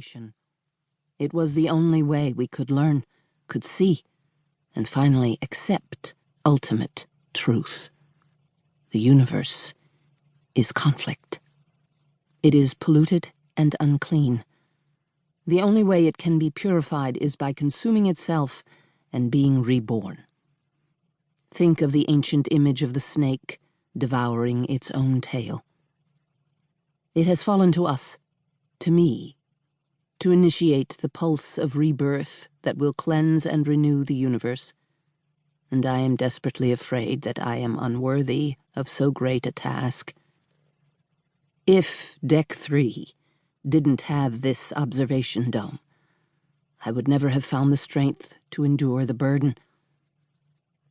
information. It was the only way we could learn, could see, and finally accept ultimate truth. The universe is conflict. It is polluted and unclean. The only way it can be purified is by consuming itself and being reborn. Think of the ancient image of the snake devouring its own tail. It has fallen to us, to me, to initiate the pulse of rebirth that will cleanse and renew the universe, and I am desperately afraid that I am unworthy of so great a task. If Deck 3 didn't have this observation dome, I would never have found the strength to endure the burden.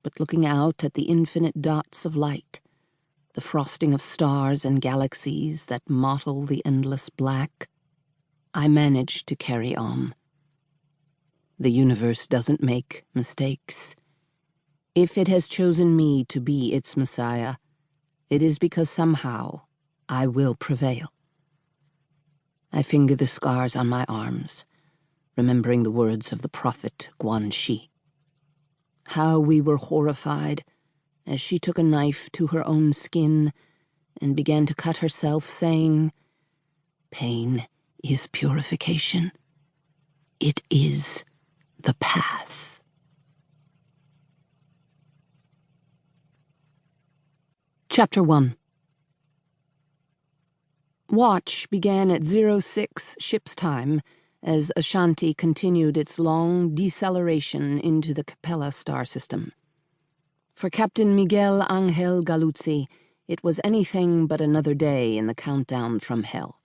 But looking out at the infinite dots of light, the frosting of stars and galaxies that mottle the endless black, I manage to carry on. The universe doesn't make mistakes. If it has chosen me to be its messiah, it is because somehow I will prevail. I finger the scars on my arms, remembering the words of the prophet Guan Shi. How we were horrified as she took a knife to her own skin and began to cut herself, saying, "Pain is purification. It is the path." Chapter 1. Watch began at 06 ship's time as Ashanti continued its long deceleration into the Capella star system. For Captain Miguel Angel Galuzzi, it was anything but another day in the countdown from hell.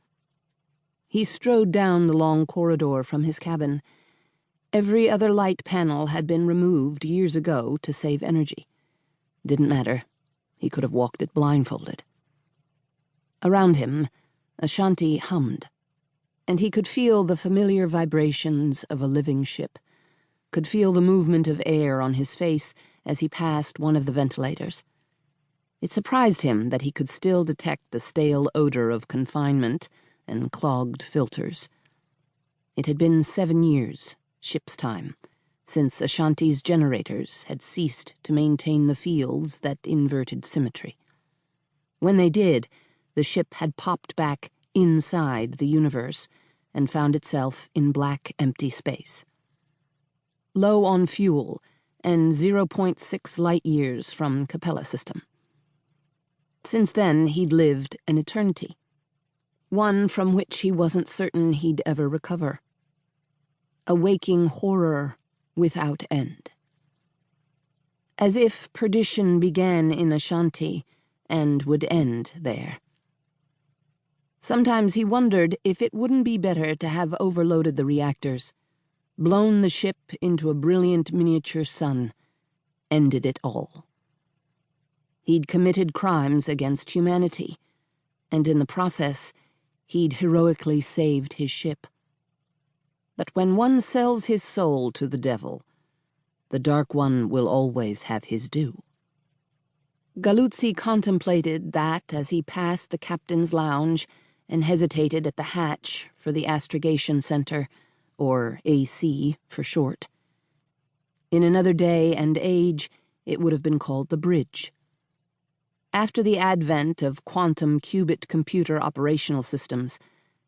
He strode down the long corridor from his cabin. Every other light panel had been removed years ago to save energy. Didn't matter. He could have walked it blindfolded. Around him, Ashanti hummed, and he could feel the familiar vibrations of a living ship, could feel the movement of air on his face as he passed one of the ventilators. It surprised him that he could still detect the stale odor of confinement and clogged filters. It had been 7 years, ship's time, since Ashanti's generators had ceased to maintain the fields that inverted symmetry. When they did, the ship had popped back inside the universe and found itself in black, empty space. Low on fuel and 0.6 light-years from Capella system. Since then, he'd lived an eternity, one from which he wasn't certain he'd ever recover. A waking horror without end. As if perdition began in Ashanti and would end there. Sometimes he wondered if it wouldn't be better to have overloaded the reactors, blown the ship into a brilliant miniature sun, ended it all. He'd committed crimes against humanity, and in the process, he'd heroically saved his ship. But when one sells his soul to the devil, the Dark One will always have his due. Galuzzi contemplated that as he passed the captain's lounge and hesitated at the hatch for the astrogation center, or AC for short. In another day and age, it would have been called the bridge. After the advent of quantum qubit computer operational systems,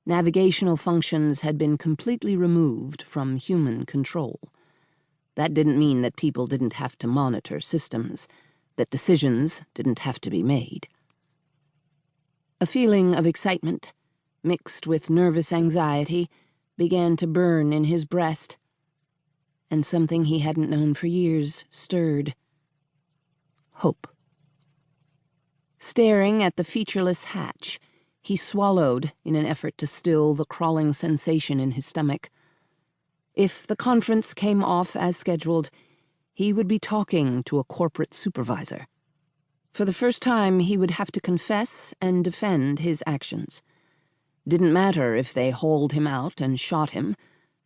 navigational functions had been completely removed from human control. That didn't mean that people didn't have to monitor systems, that decisions didn't have to be made. A feeling of excitement, mixed with nervous anxiety, began to burn in his breast, and something he hadn't known for years stirred. Hope. Staring at the featureless hatch, he swallowed in an effort to still the crawling sensation in his stomach. If the conference came off as scheduled, he would be talking to a corporate supervisor. For the first time, he would have to confess and defend his actions. Didn't matter if they hauled him out and shot him,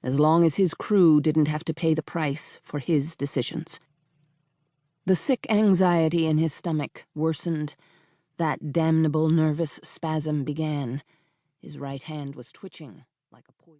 as long as his crew didn't have to pay the price for his decisions. The sick anxiety in his stomach worsened. That damnable nervous spasm began. His right hand was twitching like a poison.